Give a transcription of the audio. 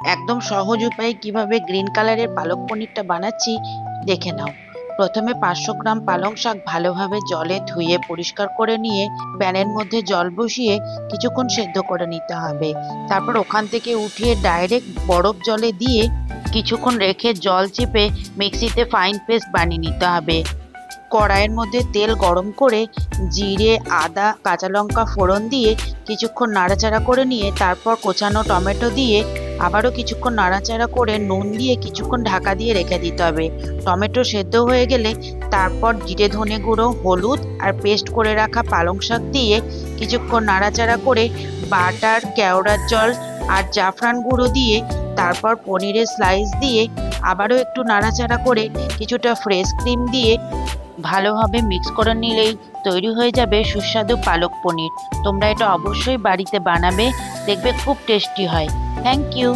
একদম সহজ উপায়ে কিভাবে গ্রিন কালারের পালক পনিরটা বানাচ্ছি দেখে নাও। প্রথমে 500 গ্রাম পালং শাক ভালোভাবে জলে ধুয়ে পরিষ্কার করে নিয়ে প্যানের মধ্যে জল বসিয়ে কিছুক্ষণ সেদ্ধ করে নিতে হবে। তারপর ওখান থেকে উঠিয়ে ডাইরেক্ট বরফ জলে দিয়ে কিছুক্ষণ রেখে জল চেপে মিক্সিতে ফাইন পেস্ট বানিয়ে নিতে হবে। কড়াইয়ের মধ্যে তেল গরম করে জিরে, আদা, কাঁচা লঙ্কা ফোড়ন দিয়ে কিছুক্ষণ নাড়াচাড়া করে নিয়ে তারপর কোচানো টমেটো দিয়ে আবারও কিছুক্ষণ নাড়াচাড়া করে নুন দিয়ে কিছুক্ষণ ঢাকা দিয়ে রেখে দিতে হবে। টমেটো সেদ্ধ হয়ে গেলে তারপর জিরে, ধনে গুঁড়ো, হলুদ আর পেস্ট করে রাখা পালং শাক দিয়ে কিছুক্ষণ নাড়াচাড়া করে বাটার, কেওড়ার জল আর জাফরান গুঁড়ো দিয়ে তারপর পনিরের স্লাইস দিয়ে আবারও একটু নাড়াচাড়া করে কিছুটা ফ্রেশ ক্রিম দিয়ে ভালোভাবে মিক্স করে নিলেই তৈরি হয়ে যাবে সুস্বাদু পালক পনির। তোমরা এটা অবশ্যই বাড়িতে বানাবে, দেখবে খুব টেস্টি হয়। Thank you.